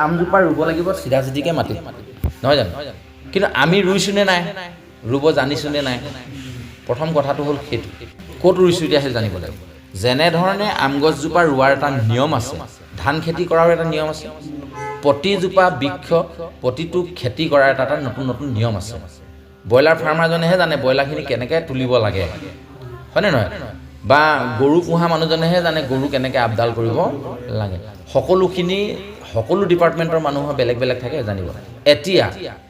আমজোপা ৰুব লাগিব চিধা চিধিকৈ মাটি নহয় জানো কিন্তু আমি ৰুইছোঁনে নাই ৰুব জানিছোঁনে নাই প্ৰথম কথাটো হ'ল সেইটো ক'ত ৰুইছোঁ এতিয়া সেই জানিব লাগিব যেনেধৰণে আম গছজোপা ৰোৱাৰ এটা নিয়ম আছে ধান খেতি কৰাৰো এটা নিয়ম আছে প্ৰতিজোপা বৃক্ষ প্ৰতিটো খেতি কৰাৰ এটা নতুন নতুন নিয়ম আছে ব্ৰইলাৰ ফাৰ্মাৰজনেহে জানে ব্ৰইলাৰখিনি কেনেকৈ তুলিব লাগে হয়নে নহয় বা গৰু পোহা মানুহজনেহে জানে গৰু কেনেকৈ আপডাল কৰিব লাগে সকলো ডিপাৰ্টমেণ্টৰ মানুহৰ বেলেগ বেলেগ থাকে জানিব এতিয়া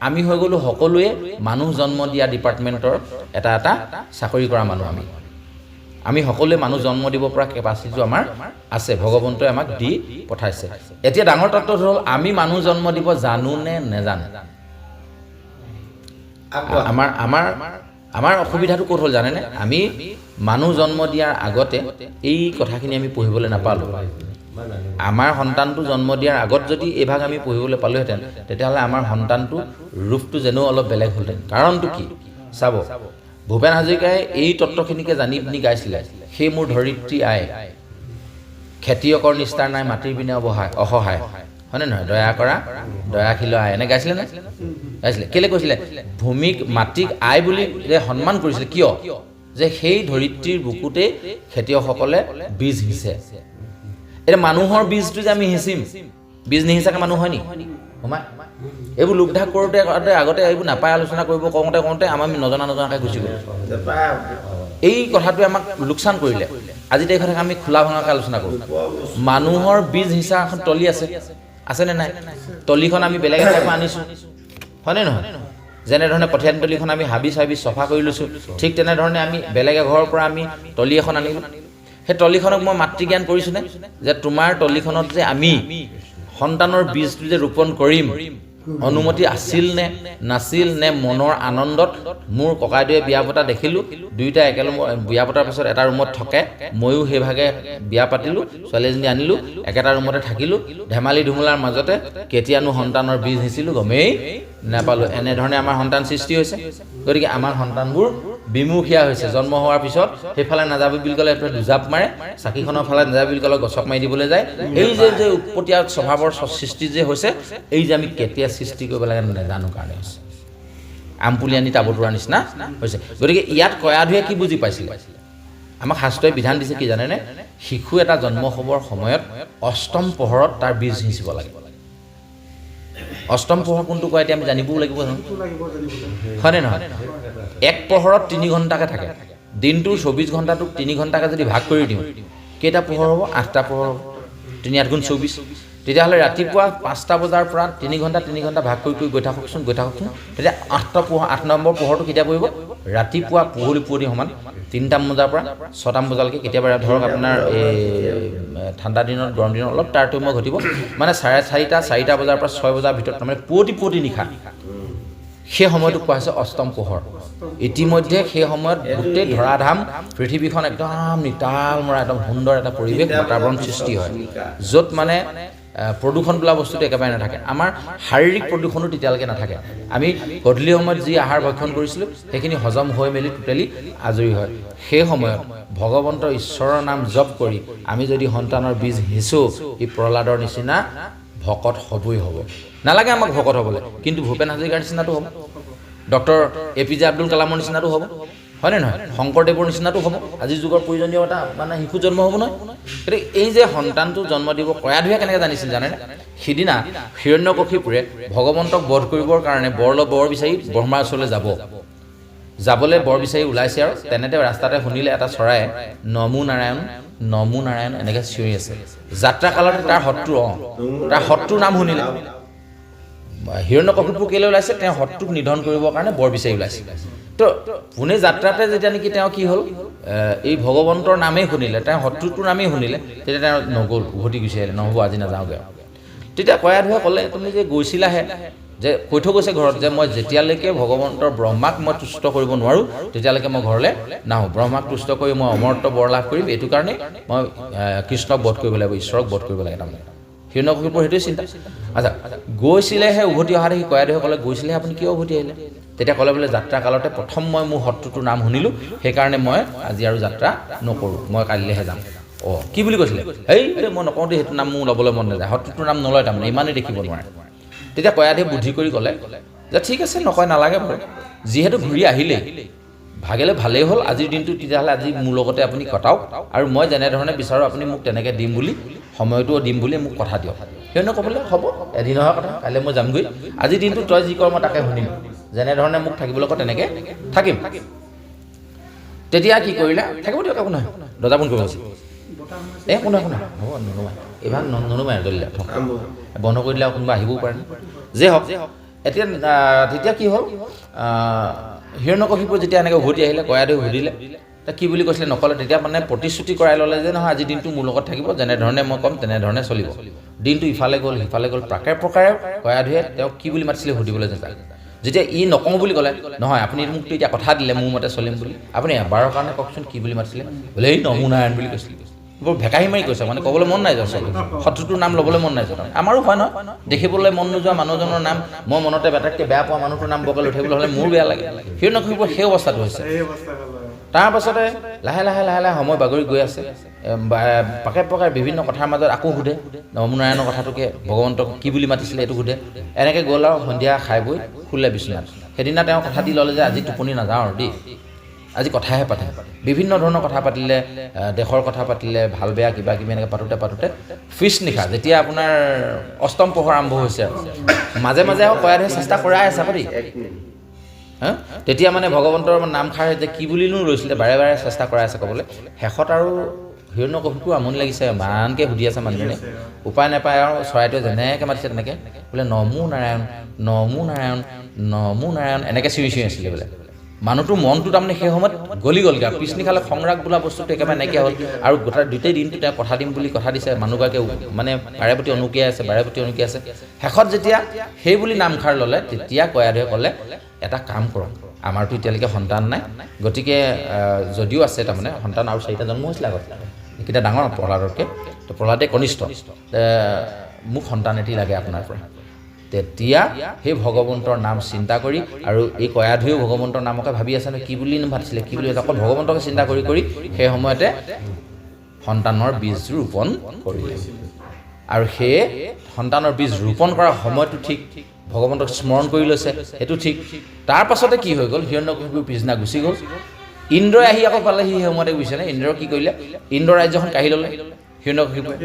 আমি হৈ গ'লোঁ সকলোৱে মানুহ জন্ম দিয়া ডিপাৰ্টমেণ্টৰ এটা চাকৰি কৰা মানুহ আমি সকলোৱে মানুহ জন্ম দিব পৰা কেপাচিটিটো আমাৰ আছে ভগৱন্তই আমাক দি পঠাইছে এতিয়া ডাঙৰ তত্ত্বটো হ'ল আমি মানুহ জন্ম দিব জানো নে নেজানো আমাৰ অসুবিধাটো ক'ত হ'ল জানেনে আমি মানুহ জন্ম দিয়াৰ আগতে এই কথাখিনি আমি পঢ়িবলৈ নাপালোঁ আমাৰ সন্তানটো জন্ম দিয়াৰ আগত যদি এইভাগ আমি পঢ়িবলৈ পালোহেঁতেন তেতিয়াহ'লে আমাৰ সন্তানটো ৰূপটো যেনেও অলপ বেলেগ হ'লহেঁতেন কাৰণটো কি চাব ভূপেন হাজৰিকাই এই তত্ত্বখিনিকে জানি পিনি গাইছিলে সেই মোৰ ধৰিত্ৰী আই খেতিয়কৰ নিষ্ঠাৰ নাই মাটিৰ বিনে অসহায় হয়নে নহয় দয়া কৰা দয়াশীল আই এনে গাইছিলে নে গাইছিলে কেলৈ কৈছিলে ভূমিক মাটিক আই বুলি যে সন্মান কৰিছিলে কিয় যে সেই ধৰিত্ৰীৰ বুকুতে খেতিয়কসকলে বীজ সিঁচে এতিয়া মানুহৰ বীজটো যে আমি সিঁচিম বীজ নিসিঁচাকৈ মানুহ হয় নি সোমাই এইবোৰ লোকধাক কৰোঁতে আগতে এইবোৰ নাপায় আলোচনা কৰিব কওঁতে আমি নজনাকৈ গুচি গ'লোঁ এই কথাটোৱে আমাক লোকচান কৰিলে আজি এই কথাকে আমি খোলা ভঙাকৈ আলোচনা কৰোঁ মানুহৰ বীজ সিঁচা এখন তলি আছেনে নাই তলিখন আমি বেলেগ এঠাইৰ পৰা আনিছোঁ হয়নে নহয় যেনেধৰণে কঠীয়া তলিখন আমি হাবি চাবি চফা কৰি লৈছোঁ ঠিক তেনেধৰণে আমি বেলেগ এঘৰৰ পৰা আমি তলি এখন আনিলোঁ সেই তলিখনক মই মাতৃজ্ঞান কৰিছোঁনে যে তোমাৰ তলিখনত যে আমি সন্তানৰ বীজটো যে ৰোপণ কৰিম অনুমতি আছিল নে নাছিল নে মনৰ আনন্দত মোৰ ককাইদেৱে বিয়া পতা দেখিলোঁ দুয়োটা একেলগে বিয়া পতাৰ পিছত এটা ৰুমত থাকে ময়ো সেইভাগে বিয়া পাতিলোঁ ছোৱালী এজনী আনিলোঁ একেটা ৰুমতে থাকিলোঁ ধেমালি ধুমুলাৰ মাজতে কেতিয়ানো সন্তানৰ বীজ সিঁচিলোঁ গমেই নাপালোঁ এনেধৰণে আমাৰ সন্তান সৃষ্টি হৈছে গতিকে আমাৰ সন্তানবোৰ বিমুখীয়া হৈছে জন্ম হোৱাৰ পিছত সেইফালে নাযাবি বুলি ক'লে দুজাপ মাৰে চাকিখনৰ ফালে নাযাবি বুলি ক'লে গছক মাৰি দিবলৈ যায় এই যে উৎপতীয়া স্বভাৱৰ সৃষ্টি যে হৈছে এই যে আমি কেতিয়া সৃষ্টি কৰিব লাগে নাজানো কাৰণে হৈছে আমপুলি আনি টাবতোৰাৰ নিচিনা হৈছে গতিকে ইয়াত কয়াধুৱে কি বুজি পাইছিলে আমাক শাস্ত্ৰই বিধান দিছে কি জানেনে শিশু এটা জন্ম হ'বৰ সময়ত অষ্টম পোহৰত তাৰ বীজ সিঁচিব লাগে অষ্টম পোহৰ কোনটো কয় এতিয়া আমি জানিবও লাগিব হয়নে নহয় এক পোহৰত 3 ঘণ্টাকৈ থাকে দিনটোৰ 24 ঘণ্টাটোক 3 ঘণ্টাকৈ যদি ভাগ কৰি দিওঁ কেইটা পোহৰ হ'ব 8টা পোহৰ হ'ব 3 8 গুণ 24 তেতিয়াহ'লে ৰাতিপুৱা 5টা বজাৰ পৰা 3 ঘণ্টা ভাগ কৰি গৈ থাককচোন তেতিয়া 8 নম্বৰ পোহৰটো কেতিয়া পৰিব ৰাতিপুৱা পুৱলি সমান 3টামান বজাৰ পৰা 6টামান বজালৈকে কেতিয়াবা ধৰক আপোনাৰ এই ঠাণ্ডা দিনত গৰম দিনত অলপ তাৰতম্য ঘটিব মানে 4:30 বজাৰ পৰা 6 বজাৰ ভিতৰত তাৰমানে পুৱতি নিশা সেই সময়টোক কোৱা হৈছে অষ্টম পোহৰ ইতিমধ্যে সেই সময়ত গোটেই ধৰাধাম পৃথিৱীখন একদম নিতাল মৰা একদম সুন্দৰ এটা পৰিৱেশ বাতাবৰণ সৃষ্টি হয় য'ত মানে প্ৰদূষণ বোলা বস্তুটো একেবাৰে নাথাকে আমাৰ শাৰীৰিক প্ৰদূষণো তেতিয়ালৈকে নাথাকে আমি গধূলি সময়ত যি আহাৰ ভক্ষণ কৰিছিলোঁ সেইখিনি হজম হৈ মেলি টোটেলি আজৰি হয় সেই সময়ত ভগৱন্ত ঈশ্বৰৰ নাম জপ কৰি আমি যদি সন্তানৰ বীজ সিঁচোঁ ই প্ৰহ্লাদৰ নিচিনা ভকত হ'বই হ'ব নালাগে আমাক ভকত হ'বলৈ কিন্তু ভূপেন হাজৰিকাৰ নিচিনাটো হ'ব ডক্টৰ APJ আব্দুল কালামৰ নিচিনাটো হ'ব হয়নে নহয় শংকৰদেৱৰ নিচিনাটো হ'ব আজিৰ যুগৰ প্ৰয়োজনীয়তা মানে শিশু জন্ম হ'ব নহয় গতিকে এই যে সন্তানটো জন্ম দিব কয়াধুৱে কেনেকৈ জানিছিল জানেনে সিদিনা হিৰণ্যকশিপুৰে ভগৱন্তক বধ কৰিবৰ কাৰণে বৰ বিচাৰি ব্ৰহ্মাৰ ওচৰলৈ যাবলৈ বৰ বিচাৰি ওলাইছে আৰু তেনেতে ৰাস্তাতে শুনিলে এটা চৰায়ে নমো নাৰায়ণ এনেকৈ চিঞৰি আছে যাত্ৰা কালতে তাৰ শত্ৰুৰ নাম শুনিলে হিৰণ্যকশিপু কেলৈ ওলাইছে তেওঁ শত্ৰুক নিধন কৰিবৰ কাৰণে বৰ বিচাৰি ওলাইছে তো পুনে যাত্ৰাতে যেতিয়া নেকি তেওঁ কি হ'ল এই ভগৱন্তৰ নামেই শুনিলে তেওঁ শত্ৰুটোৰ নামেই শুনিলে তেতিয়া তেওঁ নগ'ল উভতি গুচি আহিলে নহ'ব আজি নাযাওঁগৈ তেতিয়া কয়াধুৱে ক'লে তুমি যে গৈছিলাহে যে কৈ থৈ গৈছে ঘৰত যে মই যেতিয়ালৈকে ভগৱন্তৰ ব্ৰহ্মাক মই তুষ্ট কৰিব নোৱাৰোঁ তেতিয়ালৈকে মই ঘৰলৈ নাহোঁ ব্ৰহ্মাক তুষ্ট কৰি মই অমৰত্ব বৰ লাভ কৰিম এইটো কাৰণেই মই কৃষ্ণক বধ কৰিব লাগিব ঈশ্বৰক বধ কৰিব লাগে তাৰমানে হিৰণ্যকশিপুৰ সেইটোৱে চিন্তা আচ্ছা গৈছিলেহে উভতি অহা দেখি কয়াধুৱে ক'লে গৈছিলেহে আপুনি কিয় উভতি আহিলে তেতিয়া ক'লে বোলে যাত্ৰা কালতে প্ৰথম মই মোৰ শত্ৰুটোৰ নাম শুনিলোঁ সেইকাৰণে মই আজি আৰু যাত্ৰা নকৰোঁ মই কালিলৈহে যাম অঁ কি বুলি কৈছিলে হেই মই নকওঁ দেই সেইটো নাম মোৰ ল'বলৈ মন নাযায় শত্ৰুটোৰ নাম নলয় তাৰমানে ইমানেই দেখিব নোৱাৰে তেতিয়া কয়াধীয়ে বুদ্ধি কৰি ক'লে যে ঠিক আছে নকয় নালাগে বাৰু যিহেতু ঘূৰি আহিলেই ভাগিলে ভালেই হ'ল আজিৰ দিনটো তেতিয়াহ'লে আজি মোৰ লগতে আপুনি কটাওক আৰু মই যেনেধৰণে বিচাৰোঁ আপুনি মোক তেনেকৈ দিম বুলি সময়টোও দিম বুলি মোক কথা দিয়ক সেইজনে ক'বলৈ হ'ব এদিন অহা কথা কাইলৈ মই যামগৈ আজিৰ দিনটো তই যি কৰ মই তাকে শুনিম যেনেধৰণে মোক থাকিবলৈ কওঁ তেনেকৈ থাকিম তেতিয়া কি কৰিলে থাকিব দিয়ক একো নহয় দৰ্জা বন্ধ কৰিব একো নহয় হ'ব নুনুমাই এইভাগ নুনুমাই দলিলে বন্ধ কৰি দিলে কোনোবা আহিবও পাৰে যে হওক এতিয়া তেতিয়া কি হ'ল হিৰণ্যকশিপু যেতিয়া এনেকৈ উভতি আহিলে কয়াধীয়ে সুধিলে তাক কি বুলি কৈছিলে নক'লে তেতিয়া মানে প্ৰতিশ্ৰুতি কৰাই ল'লে যে নহয় আজিৰ দিনটো মোৰ লগত থাকিব যেনেধৰণে মই ক'ম তেনেধৰণে চলিব দিনটো ইফালে গ'ল সিফালে গ'ল প্ৰকাৰে কয়াধীয়ে তেওঁক কি বুলি মাতিছিলে সুধিবলৈ যায় যেতিয়া ই নকওঁ বুলি ক'লে নহয় আপুনি মোকতো এতিয়া কথা দিলে মোৰ মতে চলিম বুলি আপুনি এবাৰৰ কাৰণে কওকচোন কি বুলি মাতিছিলে বোলে এই নমু নাৰায়ণ বুলি কৈছিলে বৰ ভেকাহি মাৰি কৈছে মানে ক'বলৈ মন নাই যোৱা শত্ৰুটোৰ নাম ল'বলৈ মন নাই যোৱা আমাৰো হয় নহয় দেখিবলৈ মন নোযোৱা মানুহজনৰ নাম মই মনতে বেটাতকৈ বেয়া পোৱা মানুহটোৰ নাম বকালৈ উঠিবলৈ হ'লে মোৰ বেয়া লাগে হিৰণ্যকশিপুৰ সেই অৱস্থাটো হৈছে তাৰপাছতে লাহে লাহে সময় বাগৰি গৈ আছে প্ৰকাৰে বিভিন্ন কথাৰ মাজত আকৌ সোধে নমু নাৰায়ণৰ কথাটোকে ভগৱন্তক কি বুলি মাতিছিলে এইটো সোধে এনেকৈ গ'ল আৰু সন্ধিয়া খাই বৈ শুলে বিচনাত সেইদিনা তেওঁ কথা দি ল'লে যে আজি টোপনি নাযাওঁ আৰু দেই আজি কথাহে পাতে বিভিন্ন ধৰণৰ কথা পাতিলে দেশৰ কথা পাতিলে ভাল বেয়া কিবা কিবি এনেকৈ পাতোতে ফিচ নিশা যেতিয়া আপোনাৰ অষ্টম পোহৰ আৰম্ভ হৈছে মাজে মাজে আৰু কয়াধীয়ে চেষ্টা কৰাই আছে আকৌ দেই হা তেতিয়া মানে ভগৱন্তৰ নামষাৰ যে কি বুলিনো লৈছিলে বাৰে বাৰে চেষ্টা কৰাই আছে ক'বলৈ শেষত আৰু হিৰণ্যকশিপুৰ আমনি লাগিছে ইমানকৈ সুধি আছে মানুহজনে উপায় নাপায় আৰু চৰাইটোৱে যেনেকৈ মাতিছে তেনেকৈ বোলে নমু নাৰায়ণ নমু নাৰায়ণ নমু নাৰায়ণ এনেকৈ চিঞৰি আছিলে বোলে মানুহটোৰ মনটো তাৰমানে সেই সময়ত গলি গ'লগৈ আৰু পিছনিশালে সংৰাগ বোলা বস্তুটো একেবাৰে নাইকিয়া হ'ল আৰু গোটেই দিনটো তেওঁ কথা দিম বুলি কথা দিছে মানুহগৰাকীয়ে মানে বাৰে প্ৰতি অনুকিয়াই আছে শেষত যেতিয়া সেই বুলি নামষাৰ ল'লে তেতিয়া কয়াধীয়ে ক'লে এটা কাম কৰক আমাৰতো এতিয়ালৈকে সন্তান নাই গতিকে যদিও আছে তাৰমানে সন্তান আৰু 4টা জন্ম হৈছিলে আগত এইকেইটা ডাঙৰ প্ৰহ্লাদতকৈ তো প্ৰহ্লাদে কনিষ্ঠ মোক সন্তান এটি লাগে আপোনাৰ পৰা তেতিয়া সেই ভগৱন্তৰ নাম চিন্তা কৰি আৰু এই কয়াধীয়েও ভগৱন্তৰ নামকে ভাবি আছে কি বুলি ভাবিছিলে কি বুলি অকল ভগৱন্তকে চিন্তা কৰি সেই সময়তে সন্তানৰ বীজ ৰোপণ কৰিলে আৰু সেই সন্তানৰ বীজ ৰোপণ কৰাৰ সময়টো ঠিক ভগৱন্তক স্মৰণ কৰি লৈছে সেইটো ঠিক তাৰ পাছতে কি হৈ গ'ল হিৰণ্যকশিপুৰ পিছদিনা গুচি গ'ল ইন্দ্ৰই আহি আকৌ পালে সেই সময়তে গৈছেনে ইন্দ্ৰ কি কৰিলে ইন্দ্ৰ ৰাজ্যখন কাঢ়ি ল'লে হিৰণ্যকশিপুৰে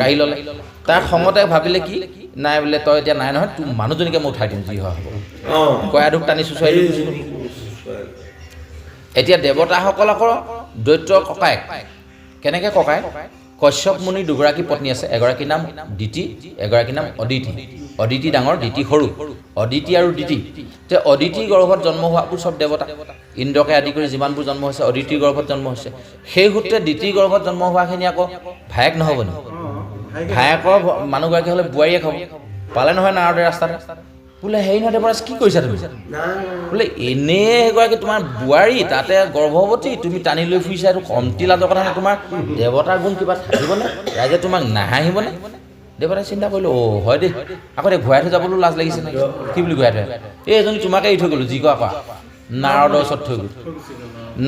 কাঢ়ি ল'লে তাৰ খঙতে ভাবিলে কি নাই বোলে তই এতিয়া নাই নহয় তোৰ মানুহজনীকে মই উঠাই দিম যি হয় হ'ব কয়াধীক টানি চুচুৱাই দিলোঁ এতিয়া দেৱতাসকল আকৌ দৈত্যৰ ককায়েক কেনেকৈ ককায়েক কশ্যপ মুনিৰ দুগৰাকী পত্নী আছে এগৰাকীৰ নাম দিতি এগৰাকীৰ নাম অদিতি ডাঙৰ দিতি সৰু অদিতি আৰু দিতি তে অদিতিৰ গৰ্ভত জন্ম হোৱাবোৰ চব দেৱতা ইন্দ্ৰকে আদি কৰি যিমানবোৰ জন্ম হৈছে অদিতিৰ গৰ্ভত জন্ম হৈছে সেই সূত্ৰে দিতিৰ গৰ্ভত জন্ম হোৱাখিনি আকৌ ভায়েক নহ'ব নি ভায়েকৰ মানুহগৰাকী হ'লে বোৱাৰীয়ে খাব পালে নহয় নাৰদে ৰাস্তাতে বোলে হেৰি নহয় দেৱৰাজ কি কৰিছা তুমি বোলে এনেই এগৰাকী তোমাৰ বোৱাৰী তাতে গৰ্ভৱতী তুমি টানি লৈ ফুৰিছা এইটো কমটি লাজৰ কথা নাই তোমাৰ দেৱতাৰ গুণ কিবা থাকিবনে ৰাইজে তোমাক নাহাঁহিবনে দেৱতাই চিন্তা কৰিলোঁ হয় দেই আকৌ ঘূৰাই থৈ যাবলৈও লাজ লাগিছে নাই কি বুলি ঘূৰাই থৈ এই এজনী তোমাকে এৰি থৈ গ'লোঁ যি কোৱা নাৰদৰ ওচৰত থৈ গ'লোঁ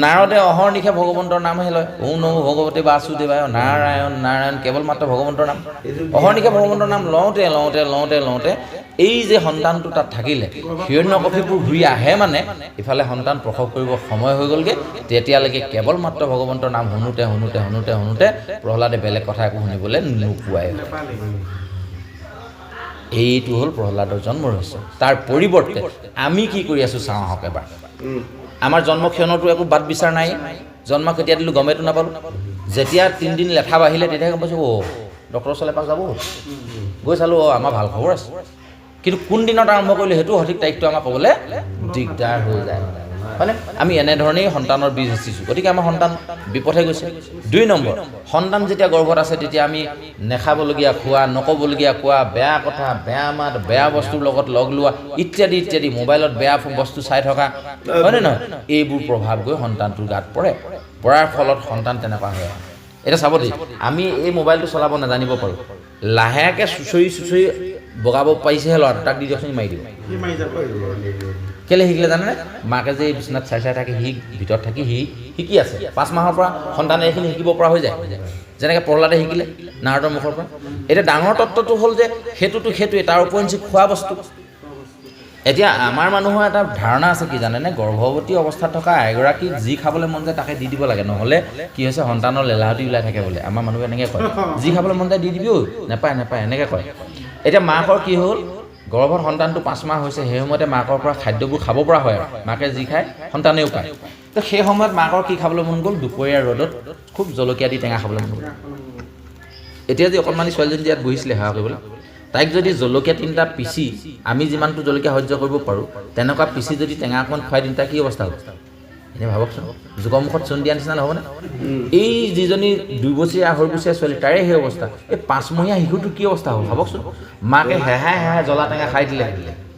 নাৰদে অহৰ্নিশে ভগৱন্তৰ নামহে লয় ঔ নমো ভগৱতে বাসুদেৱায় নাৰায়ণ কেৱল মাত্ৰ ভগৱন্তৰ নাম অহৰ্নিশে ভগৱন্তৰ নাম লওঁতে এই যে সন্তানটো তাত থাকিলে হিৰণ্যকশিপুৰ ঘূৰি আহে মানে ইফালে সন্তান প্ৰসৱ কৰিব সময় হৈ গ'লগৈ তেতিয়ালৈকে কেৱল মাত্ৰ ভগৱন্তৰ নাম শুনোতে প্ৰহ্লাদে বেলেগ কথা একো শুনিবলৈ নোপোৱাই এইটো হ'ল প্ৰহ্লাদৰ জন্ম ৰহস্য তাৰ পৰিৱৰ্তে আমি কি কৰি আছোঁ চাওঁ আহক এবাৰ আমাৰ জন্মক্ষণতো একো বাট বিচাৰ নাই জন্ম কেতিয়া দিলোঁ গমেইতো নাপালোঁ যেতিয়া 3 দিন লেঠা বাঢ়িলে তেতিয়াহে গম পাইছোঁ ডক্টৰৰ ওচৰলৈ এপাক যাব গৈ চালোঁ আমাৰ ভাল খবৰ আছে কিন্তু কোন দিনত আৰম্ভ কৰিলোঁ সেইটো সঠিক তাৰিখটো আমাক ক'বলৈ দিগদাৰ হৈ যায় হয়নে আমি এনেধৰণেই সন্তানৰ বীজ সিঁচিছোঁ গতিকে আমাৰ সন্তান বিপথে গৈছে 2 নম্বৰ সন্তান যেতিয়া গৰ্ভত আছে তেতিয়া আমি নেখাবলগীয়া খোৱা নক'বলগীয়া কোৱা বেয়া কথা বেয়া মাত বেয়া বস্তুৰ লগত লগ লোৱা ইত্যাদি মোবাইলত বেয়া বস্তু চাই থকা হয়নে নহয় এইবোৰ প্ৰভাৱ গৈ সন্তানটোৰ গাত পৰাৰ ফলত সন্তান তেনেকুৱা হয় এটা চাব দেই আমি এই মোবাইলটো চলাব নাজানিব পাৰোঁ লাহেকৈ চুচৰি বগাব পাৰিছেহে ল'ৰাটো তাক দি দিয়কচোন মাৰি দিব কেলৈ শিকিলে জানেনে মাকে যে বিচনাত চাই থাকে সি ভিতৰত থাকি সি শিকি আছে 5 মাহৰ পৰা সন্তানে এইখিনি শিকিব পৰা হৈ যায় যেনেকৈ প্ৰহ্লাদে শিকিলে নাৰদৰ মুখৰ পৰা। এতিয়া ডাঙৰ তত্ত্বটো হ'ল যে সেইটোৱে তাৰ উপৰিঞ্চি খোৱা বস্তু। এতিয়া আমাৰ মানুহৰ এটা ধাৰণা আছে কি জানেনে, গৰ্ভৱতী অৱস্থাত থকা এগৰাকীক যি খাবলৈ মন যায় তাকে দি দিব লাগে, নহ'লে কি হৈছে সন্তানৰ লেলাৱতি ওলাই থাকে বোলে। আমাৰ মানুহে এনেকৈ কয়, যি খাবলৈ মন যায় দি দিবি ঐ, নাপায় এনেকৈ কয়। এতিয়া মাকৰ কি হ'ল, গৰ্ভত সন্তানটো 5 মাহ হৈছে, সেই সময়তে মাকৰ পৰা খাদ্যবোৰ খাব পৰা হয় আৰু মাকে যি খায় সন্তানেও পায়। তো সেই সময়ত মাকৰ কি খাবলৈ মন গ'ল, দুপৰীয়া ৰ'দত খুব জলকীয়া দি টেঙা খাবলৈ মন গ'ল। এতিয়া যে অকণমানি ছোৱালীজনী ইয়াত বহিছিলে সেৱা কৰিবলৈ, তাইক যদি জলকীয়া 3টা পিচি, আমি যিমানটো জলকীয়া সহ্য কৰিব পাৰোঁ তেনেকুৱা পিচি যদি টেঙা অকণমান খুৱাই দিম, তাৰ কি অৱস্থা হ'ব? এতিয়া ভাবকচোন, যুগৰ মুখত চূণ দিয়া নিচিনা নহ'বনে? এই যিজনী 2 বছৰীয়া 2.5 বছৰীয়া ছোৱালী তাৰে সেই অৱস্থা, এই 5মহীয়া শিশুটোৰ কি অৱস্থা হ'ব ভাবকচোন। মাকে হেহাই জ্বলা টেঙা খাই দিলে,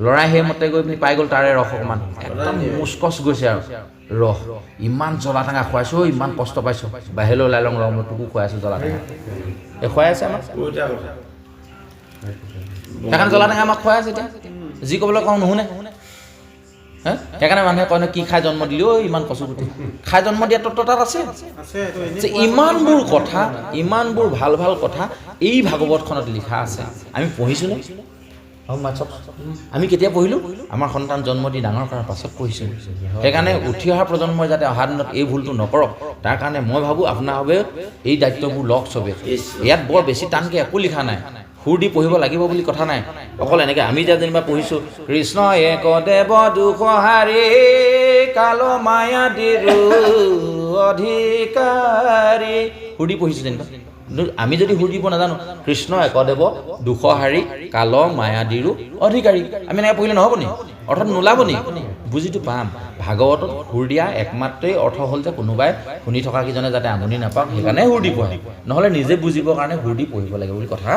ল'ৰাই সেইমতে গৈ পিনি পাই গ'ল তাৰে ৰস অকণমান, একদম মুচকচ গৈছে আৰু ৰস, ইমান জ্বলা টেঙা খুৱাইছোঁ, ইমান কষ্ট পাইছোঁ, বাহিৰলৈ ওলাই লওঁ ৰমটোকো খুৱাইছোঁ জ্বলা টেঙা, এই খুৱাই আছে আমাক। সেইকাৰণে জ্বলা টেঙা আমাক খুৱাই আছে। এতিয়া যি ক'বলৈ কওঁ নুশুনে। সেইকাৰণে মানুহে কয় কি খাই জন্ম দিলি ঐ, ইমান কচুগুটি খাই জন্ম দিয়া তত্ত্ব তাত আছে। ইমানবোৰ কথা, ইমানবোৰ ভাল কথা এই ভাগৱতখনত লিখা আছে। আমি পঢ়িছোঁনে? আমি কেতিয়া পঢ়িলোঁ? আমাৰ সন্তান জন্ম দি ডাঙৰ কৰাৰ পাছত পঢ়িছোঁ। সেইকাৰণে উঠি অহা প্ৰজন্মই যাতে অহা দিনত এই ভুলটো নকৰক, তাৰ কাৰণে মই ভাবোঁ আপোনাৰভাৱে এই দায়িত্ববোৰ লওক চবে। ইয়াত বৰ বেছি টানকৈ একো লিখা নাই, সুৰ দি পঢ়িব লাগিব বুলি কথা নাই। অকল এনেকৈ আমি এতিয়া যেনিবা পঢ়িছোঁ, কৃষ্ণ একদেৱ দুখহাৰী কাল মায়া দিৰু অধিকাৰী, সুৰ দি পঢ়িছোঁ যেনিবা। আমি যদি সুৰ দিব নাজানো, কৃষ্ণ একদেৱ দুখহাৰী কাল মায়াদিৰো অধিকাৰী, আমি এনেকৈ পঢ়িলে নহ'ব নি? অৰ্থত নোলাব নি? বুজিটো পাম। ভাগৱতত সুৰ দিয়া একমাত্ৰেই অৰ্থ হ'ল যে কোনোবাই শুনি থকা কেইজনে যাতে আমনি নাপাওক, সেইকাৰণে সুৰ দি পঢ়ে, নহ'লে নিজে বুজিবৰ কাৰণে সুৰ দি পঢ়িব লাগে বুলি কথা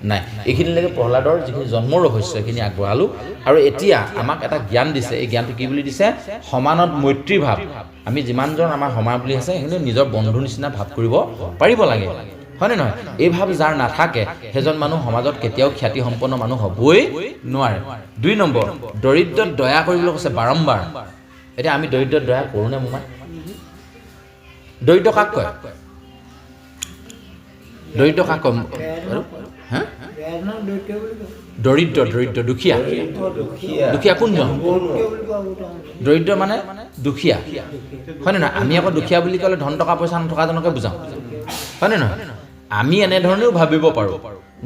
নাই। এইখিনিলৈকে প্ৰহ্লাদৰ যিখিনি জন্মৰ ৰহস্য সেইখিনি আগবঢ়ালোঁ। আৰু এতিয়া আমাক এটা জ্ঞান দিছে। এই জ্ঞানটো কি বুলি দিছে? সমানত মৈত্ৰী ভাৱ। আমি যিমানজন আমাৰ সমান বুলি আছে সেইখিনি নিজৰ বন্ধুৰ নিচিনা ভাৱ কৰিব পাৰিব লাগে, হয়নে নহয়? এই ভাৱ যাৰ নাথাকে সেইজন মানুহ সমাজত কেতিয়াও খ্যাতিসম্পন্ন মানুহ হ'বই নোৱাৰে। 2 নম্বৰ, দৰিদ্ৰত দয়া কৰিবলৈ কৈছে বাৰম্বাৰ। এতিয়া আমি দৰিদ্ৰত দয়া কৰোঁনে মোমাই? দৰিদ্ৰ কাক কয়? দৰিদ্ৰ কাক কয়? দৰিদ্ৰ দুখীয়া। দুখীয়া কোনজন? দৰিদ্ৰ মানে দুখীয়া, হয়নে নহয়? আমি আকৌ দুখীয়া বুলি ক'লে ধন টকা পইচা নথকাজনকে বুজাওঁ, হয়নে নহয়? আমি এনেধৰণেও ভাবিব পাৰোঁ,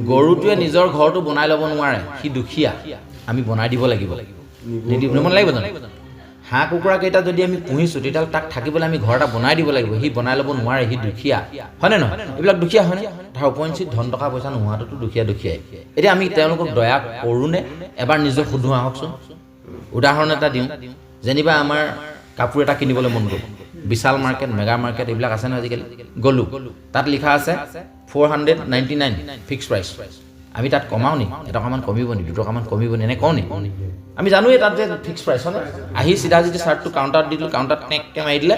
গৰুটোৱে নিজৰ ঘৰটো বনাই ল'ব নোৱাৰে, সি দুখীয়া, আমি বনাই দিব লাগিব, নিদিব লাগিব জানো? হাঁহ কুকুৰা কেইটা যদি আমি পুহিছোঁ তেতিয়াহ'লে তাক থাকিবলৈ আমি ঘৰ এটা বনাই দিব লাগিব, সি বনাই ল'ব নোৱাৰে, সি দুখীয়া, হয়নে নহয়? এইবিলাক দুখীয়া হয়নে? তাৰ উপৰিঞ্চি ধন টকা পইচা নোহোৱাটোতো দুখীয়াই। এতিয়া আমি তেওঁলোকক দয়া কৰোঁনে? এবাৰ নিজক সুধোঁ আহকচোন। উদাহৰণ এটা দিওঁ, যেনিবা আমাৰ কাপোৰ এটা কিনিবলৈ মন গ'ল, বিশাল মাৰ্কেট, মেগা মাৰ্কেট এইবিলাক আছে নহয় আজিকালি, গ'লোঁ, তাত লিখা আছে 499 ফিক্স প্ৰাইচ। আমি তাত কমাওঁ নি? এটকামান কমিব নি? 2 টকামান কমিব নি? এনে কওঁ নি? আমি জানোৱেই তাত যে ফিক্স প্ৰাইচ হয়। আহি চিধা যদি চাৰ্টটো কাউণ্টাৰত দি দিলোঁ, কাউণ্টাৰত টেককৈ মাৰি দিলে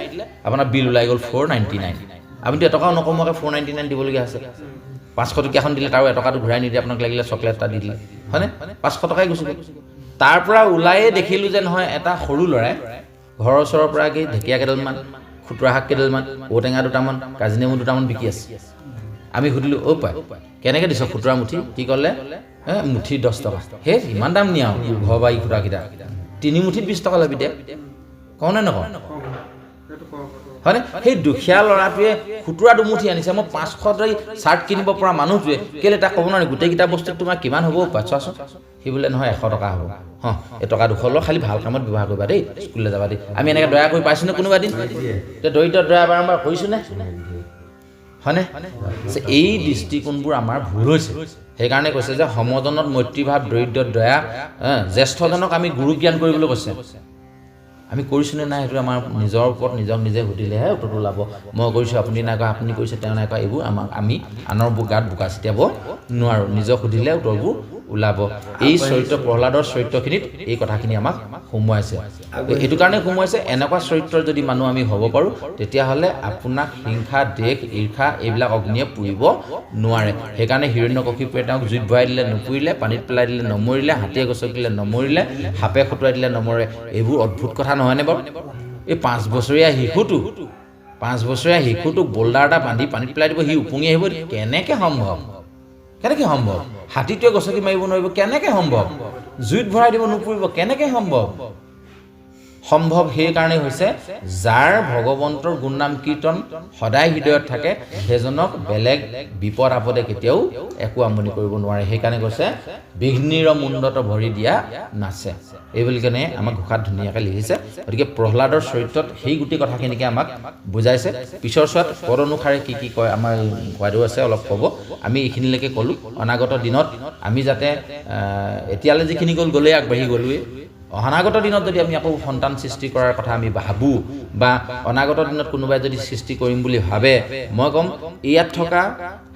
আপোনাৰ বিল ওলাই গ'ল 499। আপুনিতো এটকাও নকমোৱাকৈ 499 দিবলগীয়া আছে। 500 টকীয়াখন দিলে তাৰো এটকাটো ঘূৰাই নিদিয়ে, আপোনাক লাগিলে চকলেট এটা দি দিলে, হয়নে? 500 টকাই গুচি গ'ল। তাৰ পৰা ওলায়ে দেখিলোঁ যে নহয়, এটা সৰু ল'ৰাই ঘৰৰ ওচৰৰ পৰা কি ঢেকীয়া কেইডালমান, খুতুৰা শাক কেইডালমান, ঔটেঙা 2টামান, কাজি নেমু 2টামান বিকি আছে। আমি সুধিলোঁ, অ' পাই কেনেকৈ দিছ খুতুৰা মুঠি? কি ক'লে? মুঠি 10 টকা। সেই ইমান দাম নিয়া ঘৰ বাৰী খুতুৰাকেইটা, 3 মুঠিত 20 টকা ল'বি দে, কওঁনে নকওঁ? হয়নে? সেই দুখীয়া ল'ৰাটোৱে খুতুৰা 2 মুঠি আনিছে, মই 500 চাৰ্ট কিনিব পৰা মানুহটোৱে কেলৈ তাক ক'ব নোৱাৰি গোটেইকেইটা বস্তুত তোমাৰ কিমান হ'ব পাই চোৱাচোন? সি বোলে নহয় 100 টকা হ'ব। এই টকা 200 লওঁ, খালি ভাল কামত ব্যৱহাৰ কৰিবা দেই, স্কুললৈ যাবা দেই। আমি এনেকৈ দয়া কৰি পাইছোঁনে কোনোবা দিন? এতিয়া দৰিদ্ৰ দয়া বাৰম্বাৰ কৰিছোঁনে? হয়নে? এই দৃষ্টিকোণবোৰ আমাৰ ভুল হৈছে। সেইকাৰণে কৈছে যে সমজনত মৈত্ৰীভাৱ, দৰিদ্ৰত দয়া, জ্যেষ্ঠজনক আমি গুৰু জ্ঞান কৰিবলৈ কৈছে। আমি কৰিছোঁনে নাই সেইটো আমাৰ নিজৰ ওপৰত নিজক নিজে সুধিলেহে উত্তৰটো ওলাব। মই কৰিছোঁ, আপুনি নাই কৰা, আপুনি কৰিছে, তেওঁ নাই কৰা, এইবোৰ আমি আনৰ গাত বোকা ছিটিয়াব নোৱাৰোঁ। নিজক সুধিলে উত্তৰবোৰ ওলাব। এই চৰিত্ৰ প্ৰহ্লাদৰ চৰিত্ৰখিনিত এই কথাখিনি আমাক সোমোৱাইছে। এইটো কাৰণে সোমোৱাইছে, এনেকুৱা চৰিত্ৰৰ যদি মানুহ আমি হ'ব পাৰোঁ তেতিয়াহ'লে আপোনাক হিংসা, দেশ, ঈৰ্ষা এইবিলাক অগ্নিয়ে পুৰিব নোৱাৰে। সেইকাৰণে হিৰণ্যকশিপুৰে তেওঁক জুইত ভৰাই দিলে নুপুৰিলে, পানীত পেলাই দিলে নমৰিলে, হাতীয়ে গছকিলে নমৰিলে, সাপে খুটুৱাই দিলে নমৰে। এইবোৰ অদ্ভুত কথা নহয়নে বাৰু? এই 5 বছৰীয়া শিশুটো 5 বছৰীয়া শিশুটোক বোল্ডাৰ এটা বান্ধি পানীত পেলাই দিব, সি উপঙি আহিব, কেনেকৈ সম্ভৱ? কেনেকৈ সম্ভৱ? হাতীটোৱে গছকি মাৰিব নোৱাৰিব, কেনেকৈ সম্ভৱ? জুইত ভৰাই দিব নুপুৰিব, কেনেকৈ সম্ভৱ? সম্ভৱ সেইকাৰণে হৈছে যাৰ ভগৱন্তৰ গুণনাম কীৰ্তন সদায় হৃদয়ত থাকে, সেইজনক বেলেগ বিপদ আপদে কেতিয়াও একো আমনি কৰিব নোৱাৰে। সেইকাৰণে কৈছে বিঘ্নিৰ মুণ্ডত ভৰি দিয়া নাচে, এই বুলি কেনে আমাক ঘোষাত ধুনীয়াকৈ লিখিছে। গতিকে প্ৰহ্লাদৰ চৰিত্ৰত সেই গোটেই কথাখিনিকে আমাক বুজাইছে। পিছৰ চোৱাত পদ অনুসাৰে কি কি কয় আমাৰ কোৱাইদেউ আছে, অলপ ক'ব। আমি এইখিনিলৈকে ক'লোঁ। অনাগত দিনত আমি যাতে এতিয়ালৈ যিখিনি গ'লেই আগবাঢ়ি গ'লোৱেই, অনাগত দিনত যদি আমি আকৌ সন্তান সৃষ্টি কৰাৰ কথা আমি ভাবোঁ বা অনাগত দিনত কোনোবাই যদি সৃষ্টি কৰিম বুলি ভাবে, মই ক'ম ইয়াত থকা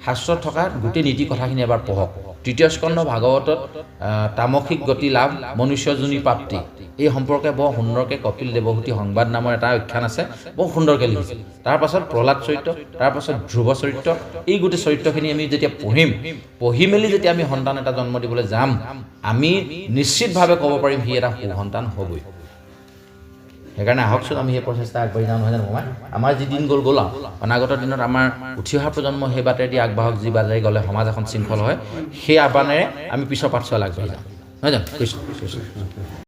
শাস্ত্ৰত থকা গোটেই নীতি কথাখিনি এবাৰ পঢ়ক। ৩য় স্কন্ধ ভাগৱতত তামসিক গতি লাভ মনুষ্যজনী প্ৰাপ্তি, এই সম্পৰ্কে বৰ সুন্দৰকৈ কপিল দেৱহূতি সংবাদ নামৰ এটা আখ্যান আছে, বৰ সুন্দৰকৈ লিখিছে। তাৰপাছত প্ৰহ্লাদ চৰিত্ৰ, তাৰপাছত ধ্ৰুৱ চৰিত্ৰ, এই গোটেই চৰিত্ৰখিনি আমি যেতিয়া পঢ়ি মেলি যেতিয়া আমি সন্তান এটা জন্ম দিবলৈ যাম, আমি নিশ্চিতভাৱে ক'ব পাৰিম সি এটা সন্তান হ'বই। সেইকাৰণে আহকচোন আমি সেই প্ৰচেষ্টা আগবাঢ়ি যাওঁ, নহয় জানো? আমাৰ যি দিন গ'ল আৰু অনাগত দিনত আমাৰ উঠি অহা প্ৰজন্ম সেই বাটেদি আগবাঢ়ক, যি বাটেৰে গ'লে সমাজ এখন শৃংখল হয়, সেই আহ্বানেৰে আমি পিছৰ পাঠচোৱালৈ আগবাঢ়ি যাওঁ, নহয় জানো? কৃষ্ণ কৃষ্ণ।